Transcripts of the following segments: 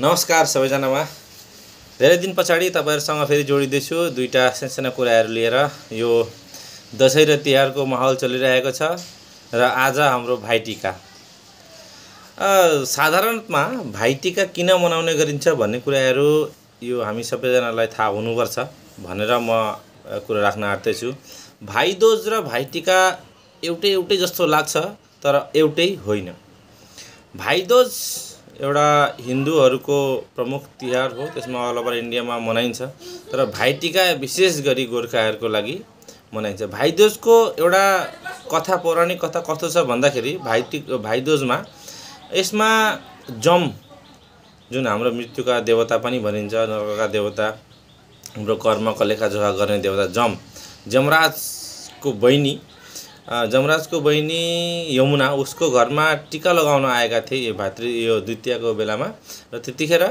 नमस्कार सबैजनामा। धेरै दिन पछाडि तपाईहरुसँग फेरि जोडिदैछु दुईटा साना कुराहरु लिएर। यो दशैं र तिहारको माहौल चलिरहेको छ र आज हाम्रो भाइटिका। साधारणतमा भाइटिका किन मनाउने गरिन्छ भन्ने कुराहरु यो हामी सबैजनालाई थाहा हुनुपर्छ भनेर म कुरा राख्न आँट्दैछु। भाइदोज र भाइटिका एउटै जस्तो लाग्छ तर एउटै होइन। भाइदोज एउटा हिन्दूहरुको प्रमुख तिहार हो, त्यसमा अल ओभर इन्डियामा मनाइन्छ। तर भाइटिका विशेष गरी गोर्खाहरुको लागि मनाइन्छ। भाइदोजको एउटा कथा, पौराणिक कथा कस्तो छ भन्दाखेरि भाइदोजमा यसमा जम, जुन हाम्रो मृत्युका देवता पनि भनिन्छ, नरकका देवता, हाम्रो कर्मको लेखाजोखा गर्ने देवता जमराजको बहिनी यमुना उसको घरमा टीका लगाउन आएका थिए यो द्वितीयाको बेलामा। र त्यतिखेर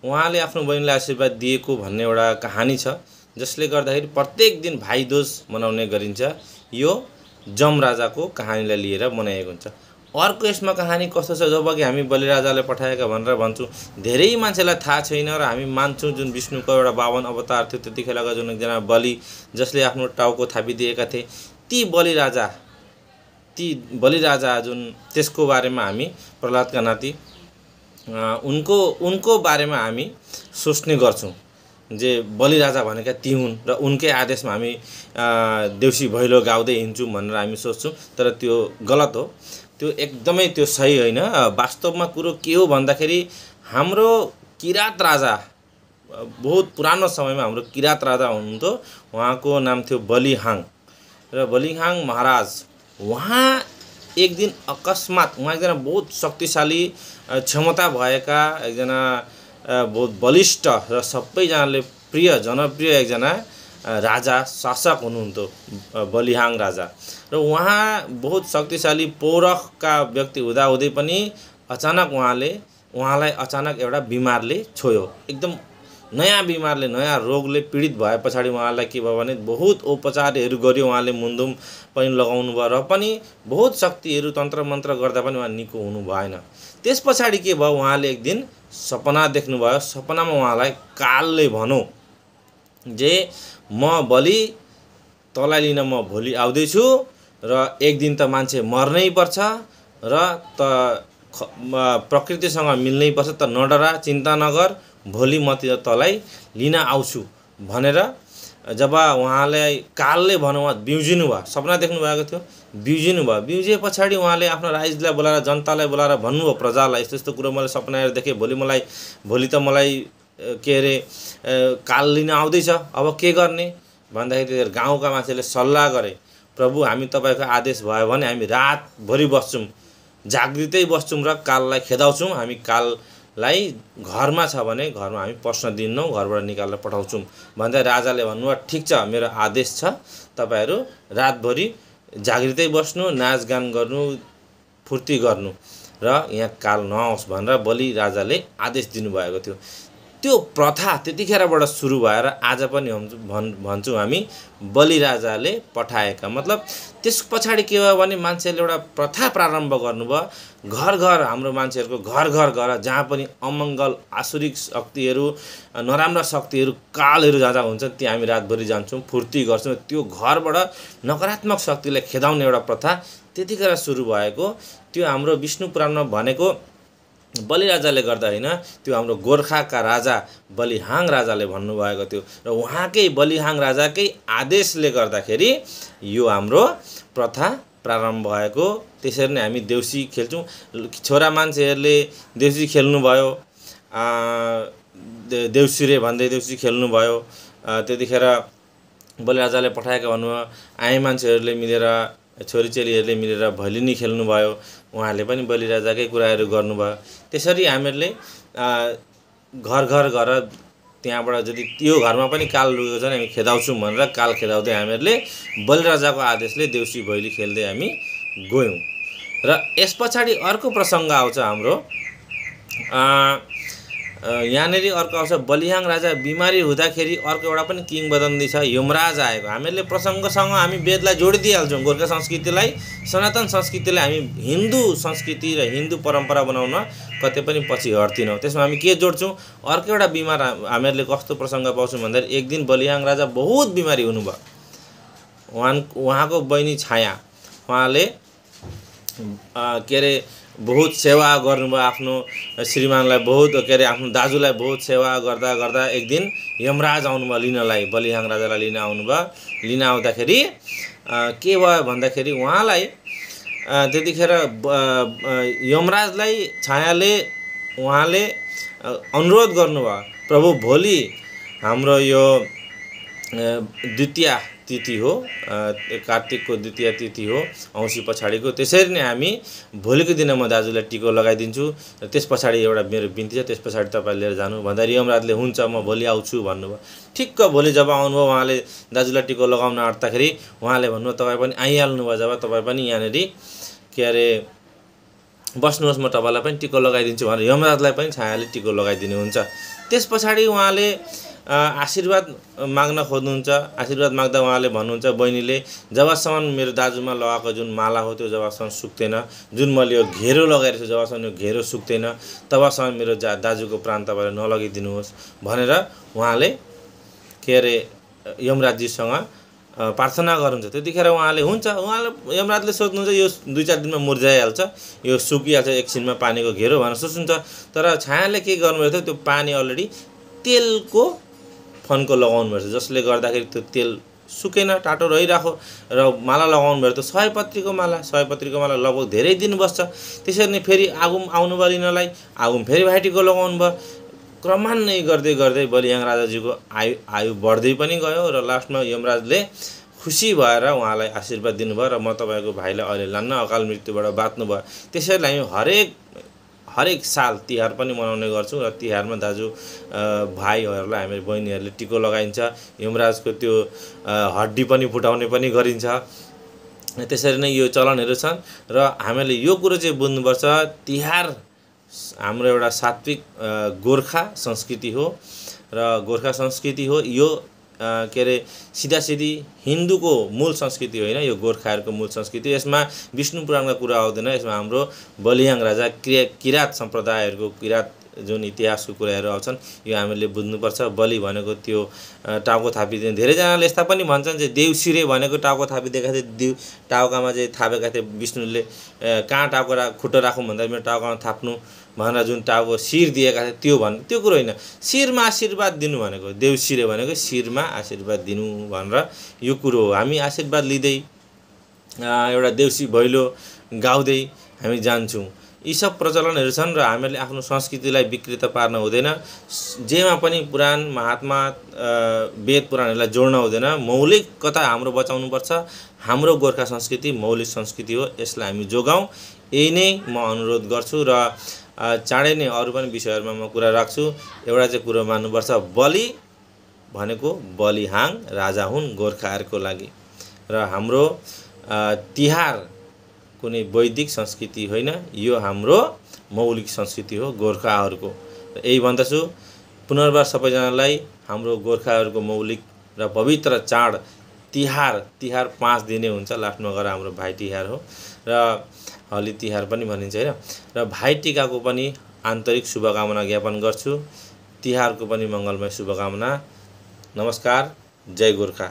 उहाँले आफ्नो बहिनीलाई आशीर्वाद दिएको भन्ने एउटा कहानी छ, जसले गर्दाखेरि प्रत्येक दिन भाइदोज मनाउने गरिन्छ। यो जमराजाको कहानीलाई लिएर मनाइएको हुन्छ। अर्को यसमा कहानी कस्तो छ, जब कि हामी बलिराजाले पठाएका भनेर भन्छौँ, धेरै मान्छेलाई थाहा छैन र हामी मान्छौँ जुन विष्णुको एउटा 52 अवतार थियो त्यतिखेरका जुन एकजना बलि जसले आफ्नो टाउको थापिदिएका थिए, ती बलिराजा जुन त्यसको बारेमा हामी प्रहलादका नाति उनको बारेमा हामी सोच्ने गर्छौं जे बलिराजा भनेका ती हुन् र उनकै आदेशमा हामी देउसी भैलो गाउँदै हिँड्छौं भनेर हामी सोच्छौं। तर त्यो गलत हो, त्यो एकदमै त्यो सही होइन। वास्तवमा कुरो के हो भन्दाखेरि हाम्रो किरात राजा, बहुत पुरानो समयमा हाम्रो किरात राजा हुनुहुन्थ्यो, उहाँको नाम थियो बलिहाङ। र बलिहाङ महाराज उहाँ एक दिन अकस्मात, उहाँ एकजना बहुत शक्तिशाली क्षमता भएका एकजना बहुत बलिष्ठ र सबैजनाले जनप्रिय एकजना राजा शासक हुनुहुन्थ्यो बलिहाङ राजा। र उहाँ बहुत शक्तिशाली पौरखका व्यक्ति हुँदाहुँदै पनि उहाँलाई अचानक एउटा बिमारले छोयो। एकदम नयाँ बिमारले, नयाँ रोगले पीडित भए पछाडि उहाँलाई के भयो भने बहुत उपचारहरू गर्यो, उहाँले मुन्दुम पनि लगाउनु भयो र पनि बहुत शक्तिहरू तन्त्र मन्त्र गर्दा पनि उहाँ निको हुनु भएन। त्यस पछाडि के भयो, उहाँले एक दिन सपना देख्नुभयो। सपनामा उहाँलाई कालले भन्यो जे म बलि तँलाई लिन म भोलि आउँदैछु र एक दिन त मान्छे मर्नै पर्छ र प्रकृतिसँग मिल्नै पर्छ, त नडरा, चिन्ता नगर, भोलि म तँलाई लिन आउँछु भनेर जब उहाँलाई कालले भन्यो, उहाँ बिउजिनु भयो। सपना देख्नु भएको थियो, बिउजिनु भयो। बिउजे पछाडि उहाँले आफ्नो राइजलाई बोलाएर, जनतालाई बोलाएर भन्नुभयो, प्रजालाई, यस्तो कुरो मैले सपना देखेँ, भोलि त मलाई के अरे काल लिन आउँदैछ, अब के गर्ने भन्दाखेरि गाउँका मान्छेले सल्लाह गरे, प्रभु हामी तपाईको आदेश भयो भने हामी रातभरि बस्छौं, जागृतै बस्छौं र काललाई खेदाउँछौं। हामी काललाई घरमा छ भने घरमा हामी पस्न दिन्नौं, घरबाट निकालेर पठाउँछौं भन्दा राजाले भन्नुभयो, ठिक छ, मेरो आदेश छ, तपाईहरु रातभरि जागृतै बस्नु, नाचगान गर्नु, फुर्ती गर्नु र यहाँ काल नआओस् भनेर बलि राजाले आदेश दिनुभएको थियो। त्यो प्रथा त्यतिखेरबाट सुरु भएर आज पनि भन्छौं हामी बलिराजाले पठाएका। मतलब त्यस पछाडि के भयो भने मान्छेले एउटा प्रथा प्रारम्भ गर्नुभयो। घर हाम्रो मान्छेहरुको घर गएर जहाँ पनि अमंगल, आसुरिक शक्तिहरु, नराम्रा शक्तिहरु, कालहरु जहाँ हुन्छन् त्यहाँ हामी रातभरि जान्छौं, फुर्ती गर्छौं। त्यो घरबाट नकारात्मक शक्तिलाई खेदाउने एउटा प्रथा त्यतिखेर सुरु भएको। त्यो हाम्रो विष्णु पुराणमा भनेको बलिराजाले गर्दा हैन, त्यो हाम्रो गोर्खाका राजा बलिहाङ राजाले भन्नुभएको थियो र उहाँकै बलिहाङ राजाकै आदेशले गर्दाखेरि यो हाम्रो प्रथा प्रारम्भ भएको। त्यसरी नै हामी देउसी खेल्छौं। छोरा मान्छेहरुले देउसी खेल्नु भयो, देउसीरे भन्दै देउसी खेल्नु भयो। त्यतिखेर बलिराजाले पठाएका भन्नुभयो, आए मान्छेहरुले मिलेर, छोरीचेलीहरुले मिलेर भैलिनी खेल्नु भयो, उहाँले पनि बलिराजाकै कुराहरु गर्नुभयो। त्यसरी हामीहरुले घर गएर त्यहाँबाट जति त्यो घरमा पनि काल लुकेको छ भने हामी खेदाउँछौं भनेर काल खेदाउँदै हामीहरुले बलिराजाको आदेशले देउसी भैली खेल्दै हामी गयौं। र यस पछाडि अर्को प्रसंग आउँछ हाम्रो यहाँनेरि अर्को आउँछ बलिहाङ राजा बिमारी हुँदाखेरि अर्को एउटा पनि किংवदन्ती छ यमराज आएको। हामीहरूले प्रसङ्गसँग हामी वेदलाई जोडिदिइहाल्छौँ। गोर्खा संस्कृतिलाई सनातन संस्कृतिलाई हामी हिन्दू संस्कृति र हिन्दू परम्परा बनाउन कतै पनि पछि हट्दिनौँ। त्यसमा हामी के जोड्छौँ, अर्को एउटा बिमार हामीहरूले कस्तो प्रसङ्ग पाउँछौँ भन्दाखेरि एक दिन बलिहाङ राजा बहुत बिमारी हुनुभयो। उहाँको बहिनी छाया, उहाँले के अरे बहुत सेवा गर्नुभयो, आफ्नो श्रीमानलाई बहुत के अरे आफ्नो दाजुलाई बहुत सेवा गर्दा गर्दा एक दिन यमराज आउनुभयो लिनलाई, बलिहाङ राजालाई लिन आउनुभयो। लिन आउँदाखेरि के भयो भन्दाखेरि उहाँलाई त्यतिखेर यमराजलाई छायाले उहाँले अनुरोध गर्नुभयो, प्रभु भोलि हाम्रो यो द्वितीया तिथि हो, कार्तिकको द्वितीया तिथि हो, औँसी पछाडिको। त्यसरी नै हामी भोलिको दिन म दाजुलाई टिको लगाइदिन्छु र त्यस पछाडि एउटा मेरो बिन्ती छ, त्यस पछाडि तपाईँ लिएर जानु भन्दाखेरि यमराजले हुन्छ म भोलि आउँछु भन्नुभयो। ठिक्क भोलि जब आउनुभयो उहाँले दाजुलाई टिको लगाउन आँट्दाखेरि उहाँले भन्नुभयो तपाईँ पनि आइहाल्नु भयो, जब तपाईँ पनि यहाँनिर के अरे बस्नुहोस्, म तपाईँलाई पनि टिको लगाइदिन्छु भनेर यमराजलाई पनि छायाले टिको लगाइदिनु हुन्छ। त्यस पछाडि उहाँले आशीर्वाद माग्न खोज्नुहुन्छ। आशीर्वाद माग्दा उहाँले भन्नुहुन्छ बहिनीले जबसम्म मेरो दाजुमा लगाएको जुन माला हो त्यो जबसम्म सुक्दैन, जुन मैले यो घेरो लगाएको छु जबसम्म यो घेरो सुक्दैन तबसम्म मेरो दाजुको प्राण तपाईँले नलगिदिनुहोस् भनेर उहाँले के अरे यमराजजीसँग प्रार्थना गर्नुहुन्छ। त्यतिखेर उहाँले हुन्छ, उहाँले यमराजले सोच्नुहुन्छ यो 2-4 दिनमा मुर्झाइहाल्छ, यो सुकिहाल्छ एकछिनमा पानीको घेरो भनेर सोच्नुहुन्छ। तर छायाले के गर्नुभएको थियो, त्यो पानी अलरेडी तेलको फन्को लगाउनु भएको छ, जसले गर्दाखेरि त्यो तेल सुकेन, टाटो रहिरहेको र माला लगाउनु भएको थियो सयपत्रीको माला। सयपत्रीको माला लगभग धेरै दिन बस्छ। त्यसरी नै फेरि आगुम आउनुभयो लिनलाई, आगुम फेरि भाइटिको लगाउनु भयो। क्रमान्वय गर्दै गर्दै बलिहाङ राजाजीको आयु बढ्दै पनि गयो र लास्टमा यमराजले खुसी भएर उहाँलाई आशीर्वाद दिनुभयो र म तपाईँको भाइलाई अहिले लान्न, अकाल मृत्युबाट बाँच्नु भयो। त्यसैले हामी हरेक साल तिहार पनि मनाउने गर्छौँ र तिहारमा दाजु भाइहरूलाई हामी बहिनीहरूले टिको लगाइन्छ। यमराजको त्यो हड्डी पनि फुटाउने पनि गरिन्छ। त्यसरी नै यो चलनहरू छन् र हामीले यो कुरो चाहिँ बुझ्नुपर्छ, तिहार हाम्रो एउटा सात्विक गोर्खा संस्कृति हो र गोर्खा संस्कृति हो यो के अरे सिधासिधी हिन्दूको मूल संस्कृति होइन, यो गोर्खाहरूको मूल संस्कृति। यसमा विष्णु पुराणका कुरा आउँदैन, यसमा हाम्रो बलिहाङ राजा किरात सम्प्रदायहरूको किरात जुन इतिहासको कुराहरू आउँछन् यो हामीले बुझ्नुपर्छ। बलि भनेको त्यो टाउको थापिदिने, धेरैजनाले यस्ता पनि भन्छन् जे देउसिरे भनेको टाउको थापिदिएका थिए, टाउकामा चाहिँ थापेका थिए विष्णुले, कहाँ टाउको खुट्टो राखौँ भन्दा मेरो टाउकामा थाप्नु भनेर जुन टाउको शिर दिएका थिए त्यो कुरो होइन। शिरमा आशीर्वाद दिनु भनेको, देउसिरे भनेको शिरमा आशीर्वाद दिनु भनेर यो कुरो हो। हामी आशीर्वाद लिँदै एउटा देउसी भैलो गाउँदै हामी जान्छौँ। यी सब प्रचलनहरू छन् र हामीले आफ्नो संस्कृतिलाई विकृत पार्न हुँदैन। जेमा पनि पुराण महात्मा वेद पुराणहरूलाई जोड्न हुँदैन। मौलिकता हाम्रो बचाउनुपर्छ। हाम्रो गोर्खा संस्कृति मौलिक संस्कृति हो, यसलाई हामी जोगाउँ, यही नै म अनुरोध गर्छु। र चाँडै नै अरू पनि विषयहरूमा म कुरा राख्छु। एउटा चाहिँ कुरो मान्नुपर्छ, बलि भनेको बलिहाङ राजा हुन् गोर्खाहरूको लागि र हाम्रो तिहार कुनै वैदिक संस्कृति होइन, यो हाम्रो मौलिक संस्कृति हो गोर्खाहरूको। यही भन्दछु, पुनर्बार सबैजनालाई हाम्रो गोर्खाहरूको मौलिक र पवित्र चाड तिहार 5 दिने हुन्छ, लास्टमा गएर हाम्रो भाइ तिहार हो र हली तिहार पनि भनिन्छ होइन। र भाइ टिकाको पनि आन्तरिक शुभकामना ज्ञापन गर्छु। तिहारको पनि मङ्गलमय शुभकामना। नमस्कार, जय गोर्खा।